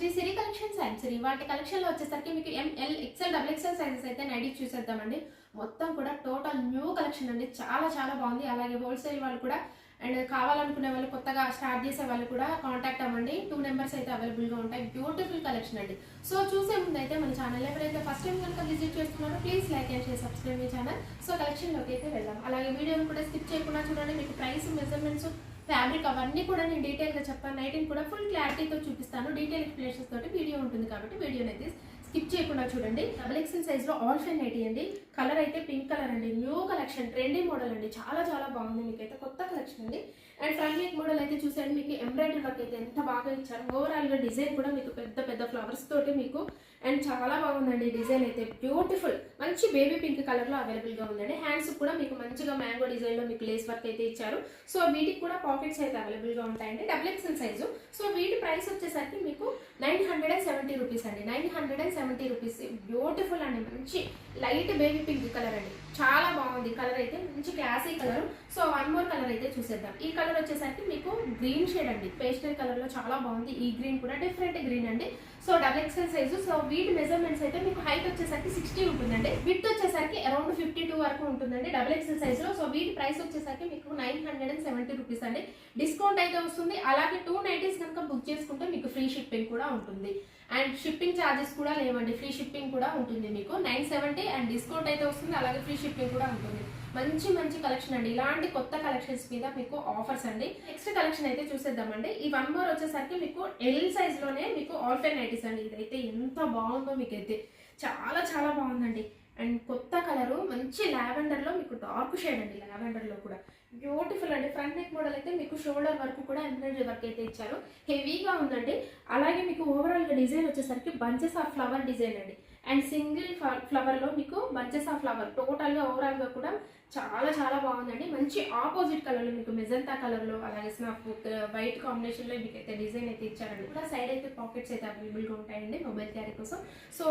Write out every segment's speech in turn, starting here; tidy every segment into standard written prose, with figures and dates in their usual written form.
Shri Siri collections and Sri వాటి కలెక్షన్లో వచ్చేసరికి మీకు ML XL double XL sizes అయితే నైటీస్ చూసేద్దామండి. మొత్తం కూడా టోటల్ న్యూ కలెక్షన్ అండి. చాలా చాలా బాగుంది. అలాగే హోల్సేల్ వాళ్ళు కూడా అండ్ కావాలనుకునే వాళ్ళు కొత్తగా స్టార్ట్ చేసే వాళ్ళు కూడా కాంటాక్ట్ అవ్వండి. 2 నెంబర్స్ అయితే అవైలబుల్గా ఉంటాయి. బ్యూటిఫుల్ కలెక్షన్ అండి. సో చూసే ముందు అయితే మన ఛానల్ ఎవరైతే ఫస్ట్ టైం కనుక విజిట్ చేస్తున్నారో please like and share subscribe మీ ఛానల్. సో కలెక్షన్లోకి అయితే వెళ్దాం. అలాగే వీడియోని కూడా స్కిప్ చేయకుండా చూడండి. మీకు ప్రైస్ మెజర్మెంట్స్ ఫ్యాబ్రిక్ అవన్నీ కూడా నేను డీటెయిల్గా చెప్తాను. నైటింగ్ కూడా ఫుల్ క్లారిటీతో చూపిస్తాను. డీటెయిల్ ఎక్స్ప్లెనేషన్స్ తోటి వీడియో ఉంటుంది కాబట్టి వీడియోని అయితే స్కిప్ చేయకుండా చూడండి. డబుల్ ఎక్సెల్ సైజ్లో ఆల్ ఫైన్ నైటీ అండి. కలర్ అయితే పింక్ కలర్ అండి. న్యూ కలెక్షన్, ట్రెండీ మోడల్ అండి. చాలా చాలా బాగుంది. మీకైతే కొత్త కలెక్షన్ అండి. అండ్ ఫ్రంట్ నెక్ మోడల్ అయితే చూసాను. మీకు ఎంబ్రాయిడరీ వర్క్ అయితే ఎంత బాగా ఇచ్చారు. ఓవరాల్గా డిజైన్ కూడా మీకు పెద్ద పెద్ద ఫ్లవర్స్ తోటి మీకు అండ్ చాలా బాగుందండి. డిజైన్ అయితే బ్యూటిఫుల్, మంచి బేబీ పింక్ కలర్లో అవైలబుల్గా ఉందండి. హ్యాండ్స్ కూడా మీకు మంచిగా మ్యాంగో డిజైన్లో మీకు లేస్ వర్క్ అయితే ఇచ్చారు. సో వీటికి కూడా పాకెట్స్ అయితే అవైలబుల్గా ఉంటాయండి. Double XL size. సో వీటి ప్రైస్ వచ్చేసరికి మీకు 970 రూపీస్ అండి. 970 రూపీస్. బ్యూటిఫుల్ అండి. మంచి లైట్ బేబీ పింక్ కలర్ అండి. చాలా బాగుంది. కలర్ అయితే మంచి classy colour. So one more colour అయితే చూసేద్దాం. ఈ కలర్ వచ్చేసరికి మీకు గ్రీన్ షేడ్ అండి. పేస్టల్ కలర్ లో చాలా బాగుంది. ఈ గ్రీన్ కూడా డిఫరెంట్ గ్రీన్ అండి. So double XL size. So వీటి మెజర్మెంట్స్ అయితే మీకు హైట్ వచ్చేసరికి 60 ఉంటుందండి. విడ్త్ వచ్చేసరికి అరౌండ్ 52 వరకు ఉంటుందండి డబుల్ ఎక్సెల్ సైజులో. సో వీటి ప్రైస్ వచ్చేసరికి మీకు 970 రూపీస్ అండి. డిస్కౌంట్ అయితే వస్తుంది. అలాగే 2 నైటీస్ కనుక బుక్ చేసుకుంటే మీకు ఫ్రీ షిప్పింగ్ కూడా ఉంటుంది. అండ్ షిప్పింగ్ ఛార్జెస్ కూడా లేవండి. ఫ్రీ షిప్పింగ్ కూడా ఉంటుంది. మీకు 970 అండ్ డిస్కౌంట్ అయితే వస్తుంది. అలాగే ఫ్రీ షిప్పింగ్ కూడా ఉంటుంది. మంచి మంచి కలెక్షన్ అండి. ఇలాంటి కొత్త కలెక్షన్స్ మీద మీకు ఆఫర్స్ అండి. నెక్స్ట్ కలెక్షన్ అయితే చూసేద్దామండి. ఈ వన్ మోర్ వచ్చేసరికి మీకు ఎల్ సైజ్ లోనే మీకు ఆల్ ఫైన్ నైటీస్ అండి. ఇదైతే ఎంత బాగుందో మీకైతే చాలా చాలా బాగుందండి. అండ్ కొత్త కలరు మంచి లావెండర్ లో మీకు డార్క్ షేడ్ అండి. లావెండర్ లో కూడా బ్యూటిఫుల్ అండి. ఫ్రంట్ నెక్ మోడల్ అయితే మీకు షోల్డర్ వరకు కూడా ఎంబ్రాయిడరీ వర్క్ అయితే ఇచ్చారు. హెవీగా ఉందండి. అలాగే మీకు ఓవరాల్ గా డిజైన్ వచ్చేసరికి బంచెస్ ఆఫ్ ఫ్లవర్ డిజైన్ అండి. అండ్ సింగిల్ ఫ్లవర్ లో మీకు బంచెస్ ఆఫ్ ఫ్లవర్ టోటల్ గా ఓవరాల్ గా కూడా చాలా చాలా బాగుందండి. మంచి ఆపోజిట్ కలర్ లో మీకు మెజంతా కలర్ లో అలాగే స్నాప్ వైట్ కాంబినేషన్ లో మీకు అయితే డిజైన్ అయితే ఇచ్చారండి. కూడా సైడ్ అయితే పాకెట్స్ అయితే అవైలబుల్ గా ఉంటాయండి మొబైల్ క్యారీ కోసం. సో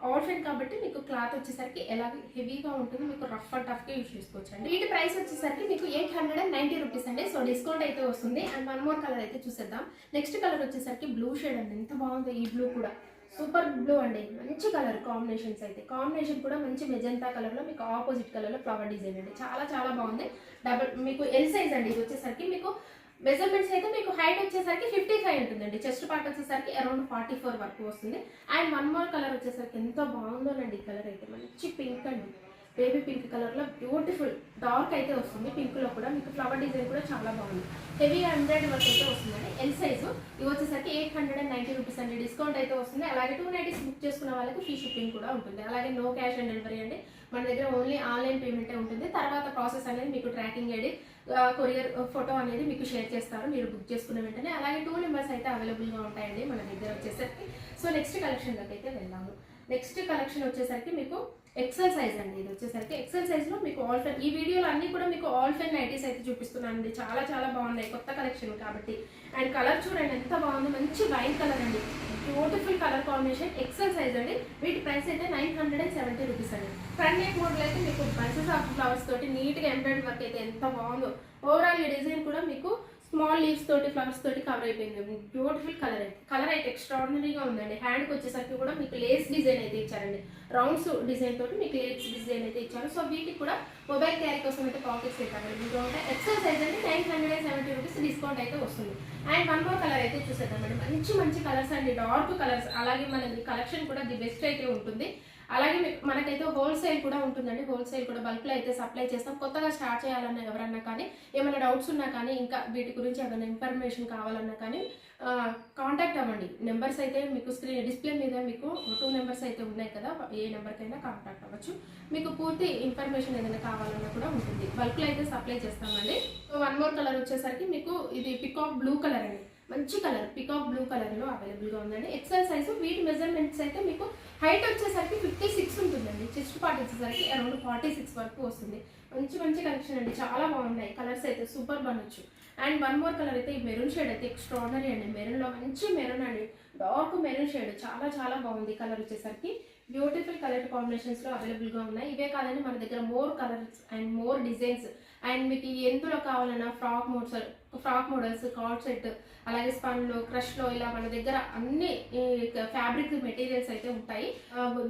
ఆల్ ఫైన్ కాబట్టి మీకు క్లాత్ వచ్చేసరికి ఎలా హెవీగా ఉంటుంది. మీకు రఫ్ అండ్ టఫ్ గా యూజ్ చేసుకోవచ్చు అండి. వీటి ప్రైస్ వచ్చేసరికి మీకు 890 రూపీస్ అండి. సో డిస్కౌంట్ అయితే వస్తుంది. అండ్ వన్ మోర్ కలర్ అయితే చూసేద్దాం. నెక్స్ట్ కలర్ వచ్చేసరికి బ్లూ షేడ్ అండి. ఎంత బాగుందో ఈ బ్లూ కూడా. సూపర్ బ్లూ అండి. మంచి కలర్ కాంబినేషన్స్ అయితే. కాంబినేషన్ కూడా మంచి మెజంతా కలర్ లో మీకు ఆపోజిట్ కలర్ లో ఫ్లవర్ డిజైన్ అండి. చాలా చాలా బాగుంది. డబుల్ మీకు ఎల్ సైజ్ అండి. ఇది వచ్చేసరికి మీకు మెజర్మెంట్స్ అయితే మీకు హైట్ వచ్చేసరికి 55 ఉంటుందండి. చెస్ట్ పార్ట్ వచ్చేసరికి అరౌండ్ 44 వరకు వస్తుంది. అండ్ వన్ మోర్ కలర్ వచ్చేసరికి ఎంత బాగుందోనండి. ఈ కలర్ అయితే మంచి పింక్ అండి. బేబీ పింక్ కలర్ లో బ్యూటిఫుల్ డార్క్ అయితే వస్తుంది. పింక్ లో కూడా మీకు ఫ్లవర్ డిజైన్ కూడా చాలా బాగుంది. హెవీ ఎంబ్రాయిడరీ వర్క్ అయితే వస్తుందండి. L size. ఇవి వచ్చేసరికి 890 రూపీస్ అండి. డిస్కౌంట్ అయితే వస్తుంది. అలాగే 2 నైటీస్ బుక్ చేసుకున్న వాళ్ళకి ఫ్రీ షిప్పింగ్ కూడా ఉంటుంది. అలాగే నో క్యాష్ ఆన్ డెలివరీ అండి. మన దగ్గర ఓన్లీ ఆన్లైన్ పేమెంటే ఉంటుంది. తర్వాత ప్రాసెస్ అనేది మీకు ట్రాకింగ్ ఐడి కొరియర్ ఫోటో అనేది మీకు షేర్ చేస్తారు మీరు బుక్ చేసుకున్న వెంటనే. అలాగే 2 నెంబర్స్ అయితే అవైలబుల్గా ఉంటాయండి మన దగ్గర వచ్చేసరికి. సో నెక్స్ట్ కలెక్షన్లోకి అయితే వెళ్దాము. నెక్స్ట్ కలెక్షన్ వచ్చేసరికి మీకు ఎక్సెల్ సైజ్ అండి. ఇది వచ్చేసరికి ఎక్సెల్ సైజ్లో మీకు ఆల్ ఫైన్. ఈ వీడియోలో అన్ని కూడా మీకు ఆల్ ఫైన్ నైటీస్ అయితే చూపిస్తున్నానండి. చాలా చాలా బాగున్నాయి కొత్త కలెక్షన్ కాబట్టి. అండ్ కలర్ చూడండి ఎంత బాగుంది. మంచి వైన్ కలర్ అండి. Beautiful colour combination. XL size అండి. వీటి ప్రైస్ అయితే 970 రూపీస్ అండి. ఫ్రంట్ నెక్ మోడల్ అయితే మీకు బంచెస్ ఆఫ్ ఫ్లవర్స్ తోటి నీట్గా ఎంబ్రాయిడరీ వర్క్ అయితే ఎంత బాగుందో. ఓవరాల్ ఈ డిజైన్ కూడా మీకు స్మాల్ లీవ్స్ తోటి ఫ్లవర్స్ తోటి కవర్ అయిపోయింది. బ్యూటిఫుల్ కలర్ అయితే. కలర్ అయితే ఎక్స్ట్రాడినరీగా ఉందండి. హ్యాండ్కి వచ్చేసరికి కూడా మీకు లేస్ డిజైన్ అయితే ఇచ్చారండి. రౌండ్స్ డిజైన్ తోటి మీకు లేస్ డిజైన్ అయితే ఇచ్చారు. సో వీటికి కూడా మొబైల్ క్యారీ కోసం అయితే పాకెట్స్ అయితే అవైలబుల్గా ఉంటాయి. ఎక్సెల్ సైజ్ అంటే 970 రూపీస్ డిస్కౌంట్ అయితే వస్తుంది. అండ్ వన్ మోర్ కలర్ అయితే చూసేద్దామండి. మంచి మంచి కలర్స్ అండి. Dark colours. అలాగే మనకి కలెక్షన్ కూడా ది బెస్ట్ అయితే ఉంటుంది. అలాగే మనకైతే హోల్సేల్ కూడా ఉంటుందండి. హోల్సేల్ కూడా బల్క్లో అయితే సప్లై చేస్తాం. కొత్తగా స్టార్ట్ చేయాలన్నా ఎవరన్నా కానీ ఏమైనా డౌట్స్ ఉన్నా కానీ ఇంకా వీటి గురించి ఏమైనా ఇన్ఫర్మేషన్ కావాలన్నా కానీ కాంటాక్ట్ అవ్వండి. నెంబర్స్ అయితే మీకు స్క్రీన్ డిస్ప్లే మీద మీకు 2 నెంబర్స్ అయితే ఉన్నాయి కదా. ఏ నెంబర్కైనా కాంటాక్ట్ అవ్వచ్చు. మీకు పూర్తి ఇన్ఫర్మేషన్ ఏదైనా కావాలన్నా కూడా ఉంటుంది. బల్క్లో అయితే సప్లై చేస్తామండి. వన్ మోర్ కలర్ వచ్చేసరికి మీకు ఇది పికాక్ బ్లూ కలర్ అండి. మంచి కలర్ పికాక్ బ్లూ కలర్లో అవైలబుల్గా ఉందండి. XL size. వీటి మెజర్మెంట్స్ అయితే మీకు హైట్ వచ్చేసరికి 56 ఉంటుందండి. చెస్ట్ పార్ట్ వచ్చేసరికి అరౌండ్ 46 వరకు వస్తుంది. మంచి మంచి కలెక్షన్ అండి. చాలా బాగున్నాయి. కలర్స్ అయితే సూపర్ అనొచ్చు. అండ్ వన్ మోర్ కలర్ అయితే ఈ మెరూన్ షేడ్ అయితే ఎక్స్ట్రాడినరీ అండి. మెరూన్లో మంచి మెరూన్ అండి. డార్క్ మెరూన్ షేడ్ చాలా చాలా బాగుంది. కలర్ వచ్చేసరికి బ్యూటిఫుల్ కలర్ కాంబినేషన్స్లో అవైలబుల్గా ఉన్నాయి. ఇవే కాదండి మన దగ్గర more colours and more designs and మీకు ఎందులో కావాలన్నా frock modes frock models, card set, అలాగే స్పన్లో, క్రష్లో ఇలా మన దగ్గర అన్ని ఫ్యాబ్రిక్ మెటీరియల్స్ అయితే ఉంటాయి.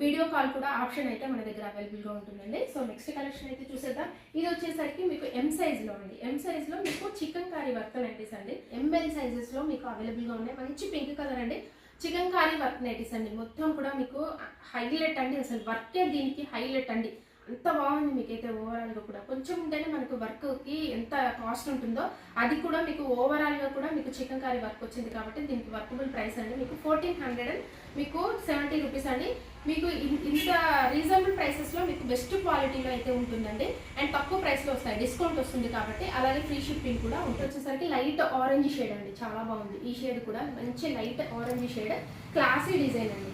వీడియో కాల్ కూడా ఆప్షన్ అయితే మన దగ్గర అవైలబుల్గా ఉంటుందండి. సో నెక్స్ట్ కలెక్షన్ అయితే చూసేద్దాం. ఇది వచ్చేసరికి మీకు ఎం సైజ్లో అండి. ఎం సైజ్లో మీకు చికెన్ కారీ వర్క్ నైటీస్ అండి. ఎంఎల్ సైజెస్లో మీకు అవైలబుల్గా ఉన్నాయి. మంచి పింక్ కలర్ అండి. చికెన్ కారీ వర్క్ నైటీస్ అండి. మొత్తం కూడా మీకు హైలైట్ అండి. అసలు వర్కే దీనికి హైలైట్ అండి. అంత బాగుంది మీకైతే ఓవరాల్గా కూడా. కొంచెం ఉంటేనే మనకు వర్క్కి ఎంత కాస్ట్ ఉంటుందో అది కూడా మీకు ఓవరాల్గా కూడా మీకు చికెన్ కారీ వర్క్ వచ్చింది కాబట్టి దీనికి వర్కబుల్ ప్రైస్ అండి మీకు 1400 మీకు 70 రూపీస్ అండి. మీకు ఇంత రీజనబుల్ ప్రైసెస్లో మీకు బెస్ట్ క్వాలిటీలో అయితే ఉంటుందండి. అండ్ తక్కువ ప్రైస్లో వస్తాయి, డిస్కౌంట్ వస్తుంది కాబట్టి. అలాగే ఫ్రీ షిప్పింగ్ కూడా ఉంటుంది. వచ్చేసరికి లైట్ ఆరెంజ్ షేడ్ అండి. చాలా బాగుంది ఈ షేడ్ కూడా. మంచి light orange shade, classy design అండి.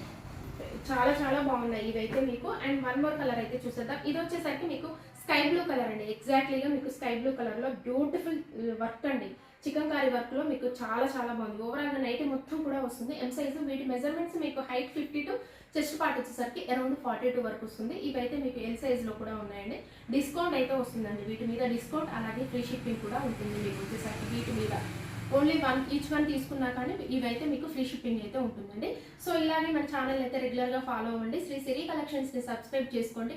చాలా చాలా బాగున్నాయి ఇవైతే మీకు. అండ్ వన్ మోర్ కలర్ అయితే చూసేద్దాం. ఇది వచ్చేసరికి మీకు స్కై బ్లూ కలర్ అండి. ఎగ్జాక్ట్లీగా మీకు స్కై బ్లూ కలర్లో బ్యూటిఫుల్ వర్క్ అండి. చికెన్ కారీ వర్క్లో మీకు చాలా చాలా బాగుంది. ఓవరాల్గా నైట్ మొత్తం కూడా వస్తుంది. M size. వీటి మెజర్మెంట్స్ మీకు హైట్ 50 to చెస్ట్ పార్ట్ వచ్చేసరికి అరౌండ్ 42 వరకు వస్తుంది. ఇవైతే మీకు ఎల్ సైజ్లో కూడా ఉన్నాయండి. డిస్కౌంట్ అయితే వస్తుందండి వీటి మీద. డిస్కౌంట్ అలాగే ఫ్రీ షిప్పింగ్ కూడా ఉంటుంది మీకు వచ్చేసరికి వీటి మీద. ఓన్లీ ఈచ్ వన్ తీసుకున్నా కానీ ఇవైతే మీకు ఫ్రీ షిప్పింగ్ అయితే ఉంటుందండి. సో ఇలాగే మన ఛానల్ అయితే రెగ్యులర్గా ఫాలో అవ్వండి. శ్రీ సిరి కలెక్షన్స్ని సబ్స్క్రైబ్ చేసుకోండి.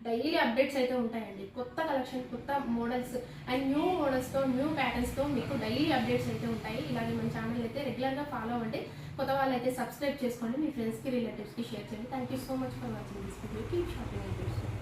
డైలీ అప్డేట్స్ అయితే ఉంటాయండి. కొత్త కలెక్షన్, కొత్త మోడల్స్ అండ్ న్యూ మోడల్స్తో, న్యూ ప్యాటర్న్స్తో మీకు డైలీ అప్డేట్స్ అయితే ఉంటాయి. ఇలాగే మన ఛానల్ అయితే రెగ్యులర్గా ఫాలో అవ్వండి. కొత్త వాళ్ళు అయితే సబ్స్క్రైబ్ చేసుకోండి. మీ ఫ్రెండ్స్కి, రిలేటివ్స్కి షేర్ చేయండి. Thank you so much for watching this video. Keep shopping.